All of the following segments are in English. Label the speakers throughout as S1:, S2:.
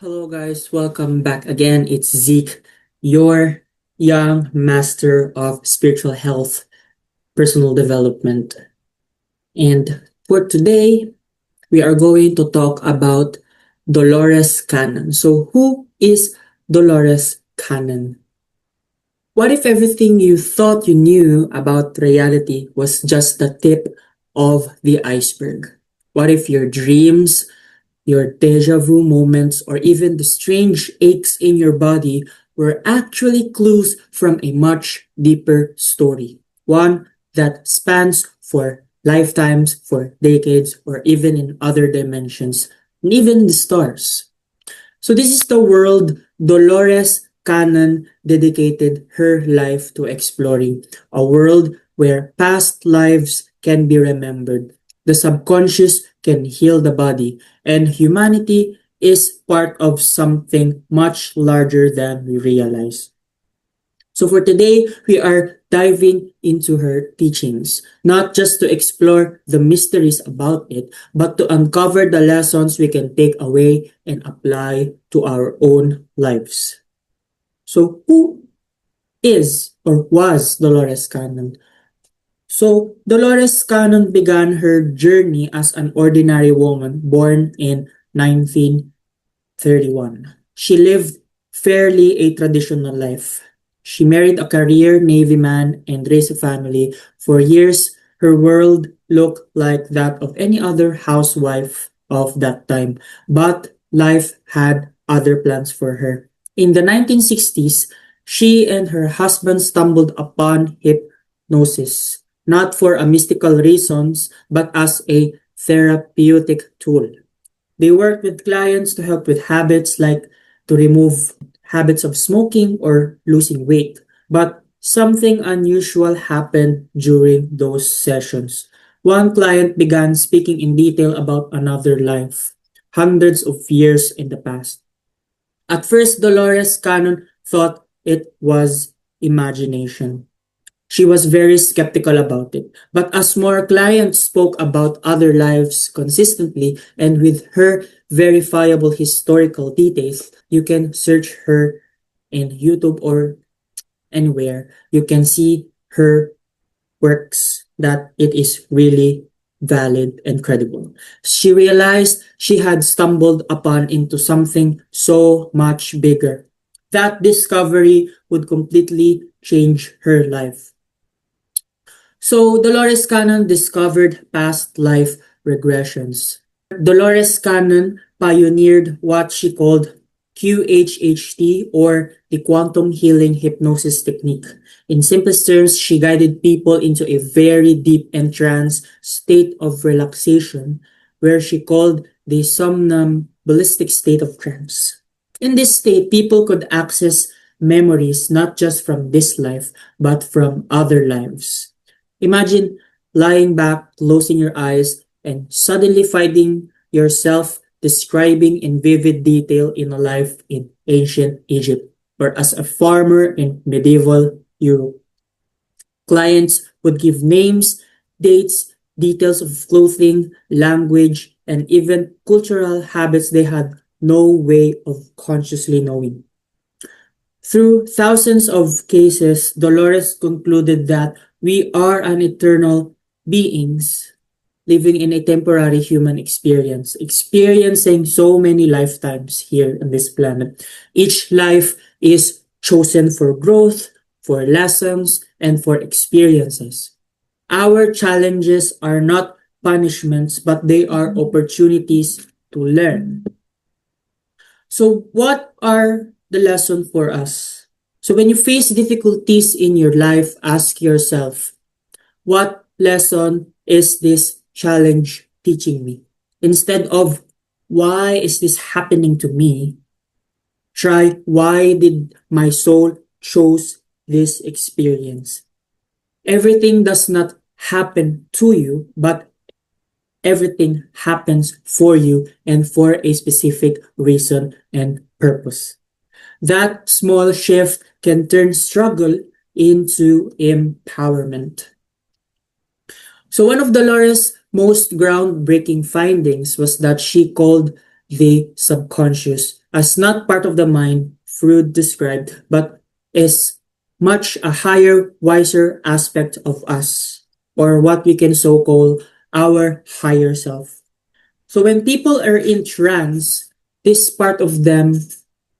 S1: Hello, guys. Welcome back again. It's Zeke, your young master of spiritual health, personal development. And for today, we are going to talk about Dolores Cannon. So, who is Dolores Cannon? What if everything you thought you knew about reality was just the tip of the iceberg? What if your dreams, your deja vu moments, or even the strange aches in your body were actually clues from a much deeper story? One that spans for lifetimes, for decades, or even in other dimensions, and even the stars. So this is the world Dolores Cannon dedicated her life to exploring, a world where past lives can be remembered, the subconscious can heal the body, and humanity is part of something much larger than we realize. So for today, we are diving into her teachings, not just to explore the mysteries about it, but to uncover the lessons we can take away and apply to our own lives. So who is or was Dolores Cannon? So Dolores Cannon began her journey as an ordinary woman born in 1931. She lived fairly a traditional life. She married a career Navy man and raised a family. For years, her world looked like that of any other housewife of that time. But life had other plans for her. In the 1960s, she and her husband stumbled upon hypnosis, not for a mystical reasons, but as a therapeutic tool. They work with clients to help with habits like to remove habits of smoking or losing weight. But something unusual happened during those sessions. One client began speaking in detail about another life, hundreds of years in the past. At first, Dolores Cannon thought it was imagination. She was very skeptical about it. But as more clients spoke about other lives consistently and with her verifiable historical details, you can search her in YouTube or anywhere. You can see her works that it is really valid and credible. She realized she had stumbled upon into something so much bigger. That discovery would completely change her life. So Dolores Cannon discovered past life regressions. Dolores Cannon pioneered what she called QHHT, or the quantum healing hypnosis technique. In simplest terms, she guided people into a very deep entrance state of relaxation, where she called the somnambulistic state of trance. In this state, people could access memories not just from this life, but from other lives. Imagine lying back, closing your eyes, and suddenly finding yourself describing in vivid detail in a life in ancient Egypt or as a farmer in medieval Europe. Clients would give names, dates, details of clothing, language, and even cultural habits they had no way of consciously knowing. Through thousands of cases, Dolores concluded that we are an eternal beings living in a temporary human experience, experiencing so many lifetimes here on this planet. Each life is chosen for growth, for lessons, and for experiences. Our challenges are not punishments, but they are opportunities to learn. So what are the lesson for us? So when you face difficulties in your life, ask yourself, what lesson is this challenge teaching me? Instead of why is this happening to me, try why did my soul chose this experience? Everything does not happen to you, but everything happens for you and for a specific reason and purpose. That small shift can turn struggle into empowerment. So one of Dolores' most groundbreaking findings was that she called the subconscious as not part of the mind Freud described, but is much a higher, wiser aspect of us, or what we can so call our higher self. So when people are in trance, this part of them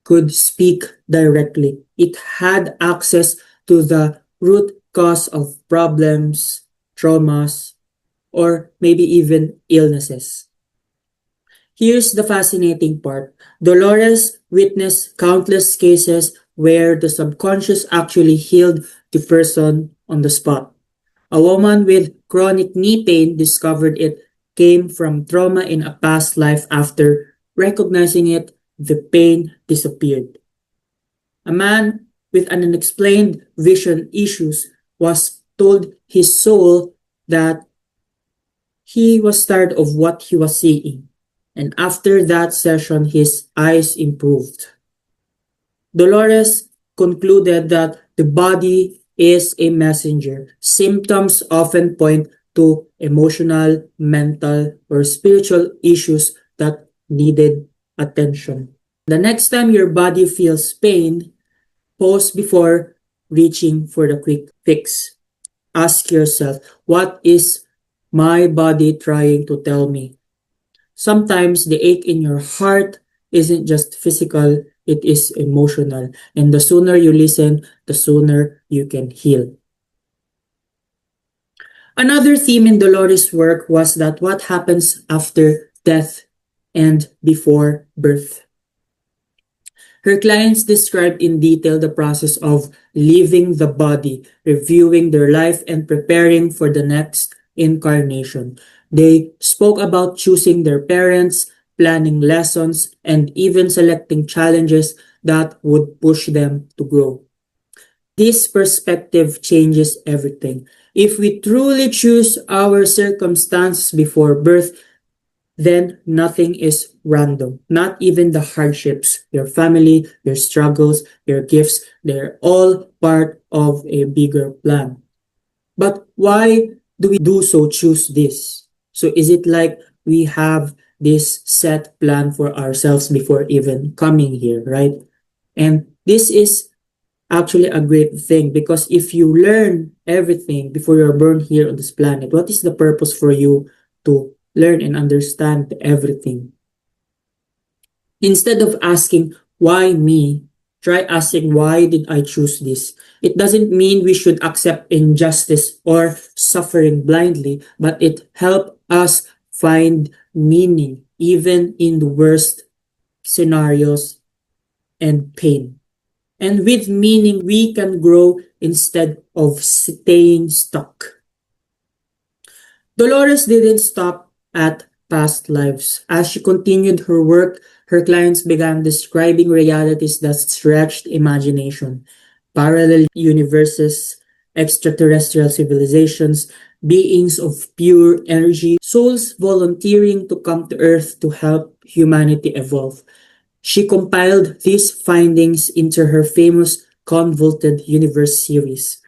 S1: could speak directly. It had access to the root cause of problems, traumas, or maybe even illnesses. Here's the fascinating part. Dolores witnessed countless cases where the subconscious actually healed the person on the spot. A woman with chronic knee pain discovered it came from trauma in a past life. After recognizing it, the pain disappeared. A man with an unexplained vision issues was told his soul that he was tired of what he was seeing, and after that session his eyes improved. Dolores concluded that the body is a messenger. Symptoms often point to emotional, mental, or spiritual issues that needed attention. The next time your body feels pain, pause before reaching for the quick fix. Ask yourself, what is my body trying to tell me? Sometimes the ache in your heart isn't just physical, it is emotional. And the sooner you listen, the sooner you can heal. Another theme in Dolores' work was that what happens after death and before birth. Her clients described in detail the process of leaving the body, reviewing their life, and preparing for the next incarnation. They spoke about choosing their parents, planning lessons, and even selecting challenges that would push them to grow. This perspective changes everything. If we truly choose our circumstances before birth, then nothing is random. Not even the hardships, your family, your struggles, your gifts, they're all part of a bigger plan. But why do we do so choose this? So is it like we have this set plan for ourselves before even coming here, right? And this is actually a great thing because if you learn everything before you're born here on this planet, what is the purpose for you to learn and understand everything? Instead of asking, why me? Try asking, why did I choose this? It doesn't mean we should accept injustice or suffering blindly, but it helps us find meaning even in the worst scenarios and pain. And with meaning, we can grow instead of staying stuck. Dolores didn't stop at past lives. As she continued her work, her clients began describing realities that stretched imagination. Parallel universes, extraterrestrial civilizations, beings of pure energy, souls volunteering to come to Earth to help humanity evolve. She compiled these findings into her famous Convoluted Universe series.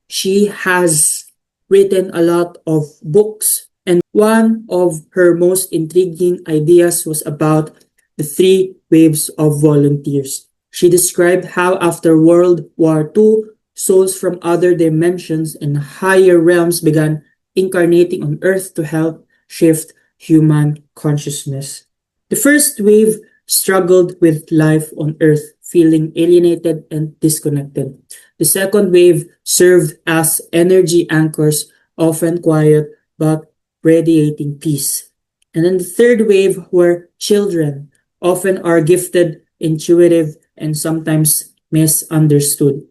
S1: She has written a lot of books, and one of her most intriguing ideas was about the three waves of volunteers. She described how after World War II, souls from other dimensions and higher realms began incarnating on Earth to help shift human consciousness. The first wave struggled with life on Earth, feeling alienated and disconnected. The second wave served as energy anchors, often quiet but radiating peace. And then the third wave were children, often are gifted, intuitive, and sometimes misunderstood.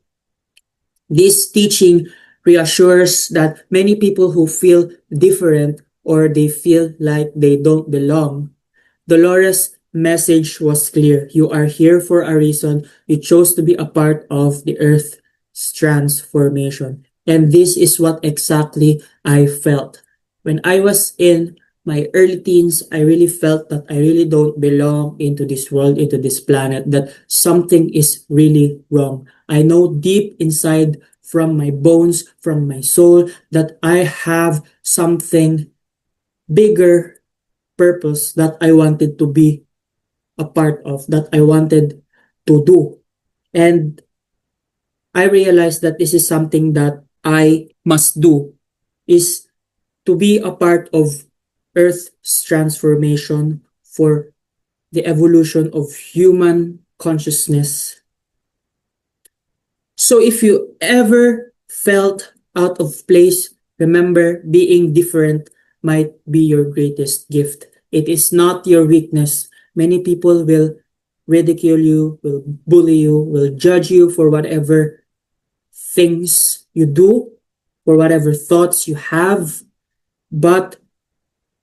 S1: This teaching reassures that many people who feel different or they feel like they don't belong. Dolores' message was clear. You are here for a reason. You chose to be a part of the Earth's transformation. And this is what exactly I felt. When I was in my early teens, I really felt that I really don't belong into this world, into this planet, that something is really wrong. I know deep inside from my bones, from my soul, that I have something bigger purpose that I wanted to be a part of, that I wanted to do. And I realized that this is something that I must do, is to be a part of Earth's transformation for the evolution of human consciousness. So if you ever felt out of place, remember, being different might be your greatest gift. It is not your weakness. Many people will ridicule you, will bully you, will judge you for whatever things you do, for whatever thoughts you have, but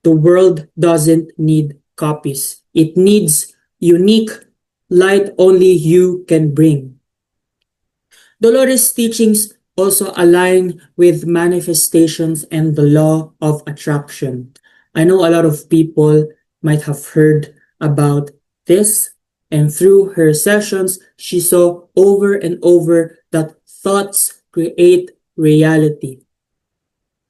S1: the world doesn't need copies. It needs unique light only you can bring. Dolores' teachings also align with manifestations and the law of attraction. I know a lot of people might have heard about this, and through her sessions, she saw over and over that thoughts create reality.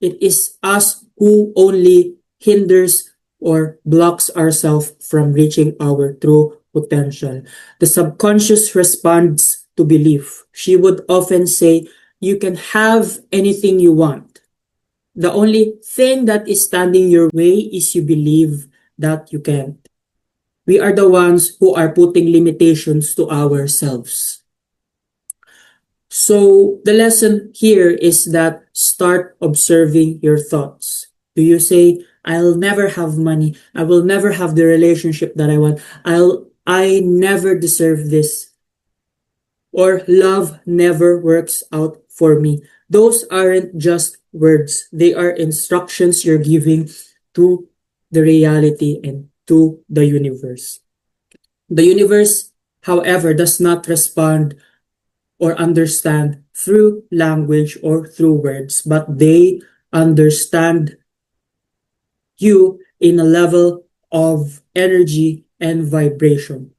S1: It is us who only hinders or blocks ourselves from reaching our true potential. The subconscious responds to belief. She would often say, you can have anything you want. The only thing that is standing your way is you believe that you can't. We are the ones who are putting limitations to ourselves. So the lesson here is that start observing your thoughts. Do you say, I'll never have money. I will never have the relationship that I want. I never deserve this. Or love never works out for me. Those aren't just words. They are instructions you're giving to the reality and to the universe. The universe, however, does not respond or understand through language or through words, but they understand you in a level of energy and vibration.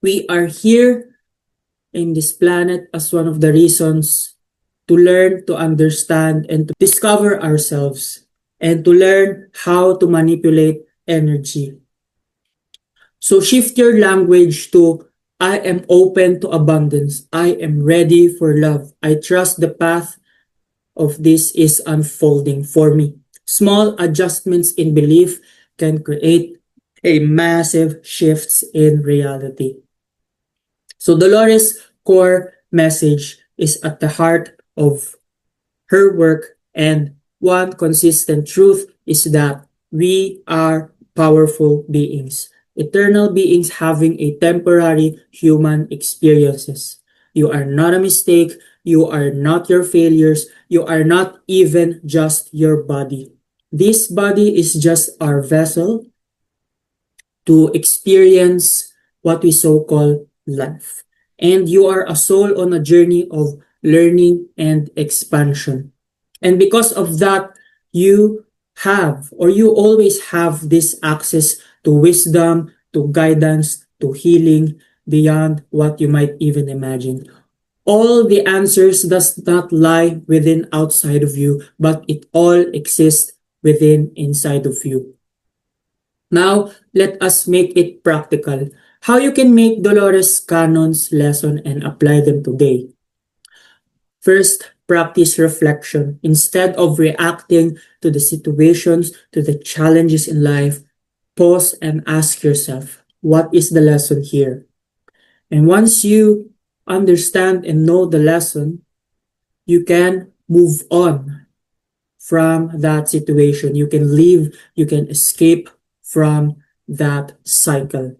S1: We are here in this planet as one of the reasons to learn, to understand, and to discover ourselves, and to learn how to manipulate energy. So shift your language to, I am open to abundance. I am ready for love. I trust the path of this is unfolding for me. Small adjustments in belief can create a massive shifts in reality. So Dolores' core message is at the heart of her work, and one consistent truth is that we are powerful beings, eternal beings having a temporary human experiences. You are not a mistake, you are not your failures, you are not even just your body. This body is just our vessel to experience what we so call life. And you are a soul on a journey of learning and expansion. And because of that, you have, or you always have, this access to wisdom, to guidance, to healing beyond what you might even imagine. All the answers does not lie within outside of you, but it all exists within inside of you. Now, let us make it practical. How you can make Dolores Cannon's lesson and apply them today. First, practice reflection. Instead of reacting to the situations, to the challenges in life, pause and ask yourself, what is the lesson here? And once you understand and know the lesson, you can move on from that situation. You can leave, you can escape from that cycle.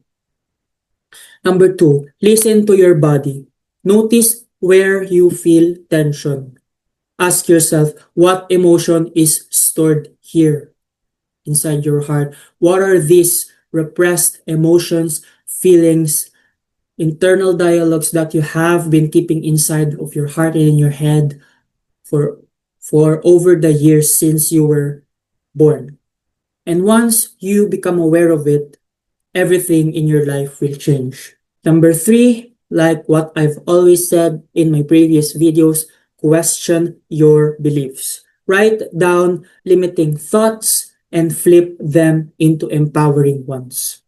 S1: Number 2, listen to your body. Notice where you feel tension. Ask yourself, what emotion is stored here inside your heart? What are these repressed emotions, feelings, internal dialogues that you have been keeping inside of your heart and in your head for over the years since you were born? And once you become aware of it, everything in your life will change. Number 3, like what I've always said in my previous videos, question your beliefs. Write down limiting thoughts and flip them into empowering ones.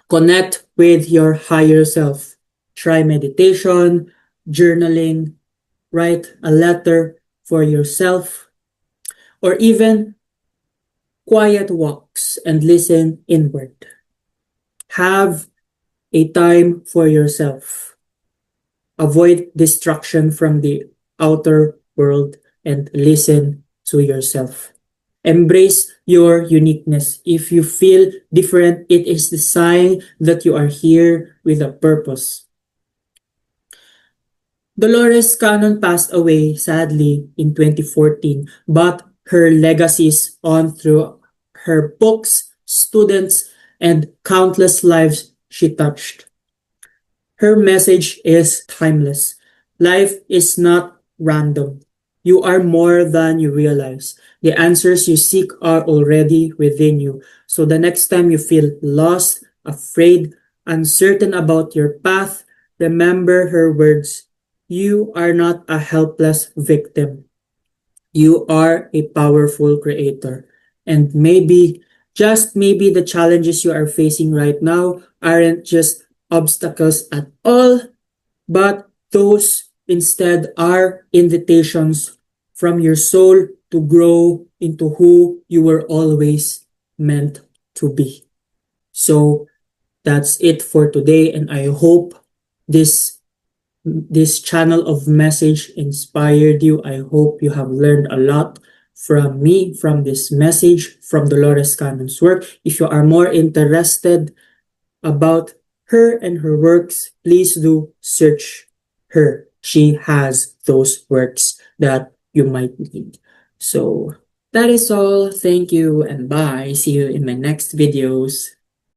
S1: Connect with your higher self. Try meditation, journaling, write a letter for yourself, or even quiet walks and listen inward. Have a time for yourself. Avoid distraction from the outer world and listen to yourself. Embrace your uniqueness. If you feel different, it is the sign that you are here with a purpose. Dolores Cannon passed away sadly in 2014, but her legacies on through her books, students, and countless lives she touched. Her message is timeless. Life is not random. You are more than you realize. The answers you seek are already within you. So the next time you feel lost, afraid, uncertain about your path, remember her words. You are not a helpless victim. You are a powerful creator. And maybe, just maybe, the challenges you are facing right now aren't just obstacles at all, but those instead are invitations from your soul to grow into who you were always meant to be. So that's it for today, and I hope this channel of message inspired you. I hope you have learned a lot from me, from this message, from Dolores Cannon's work. If you are more interested about her and her works, please do search her. She has those works that you might need. So that is all. Thank you and bye. See you in my next videos.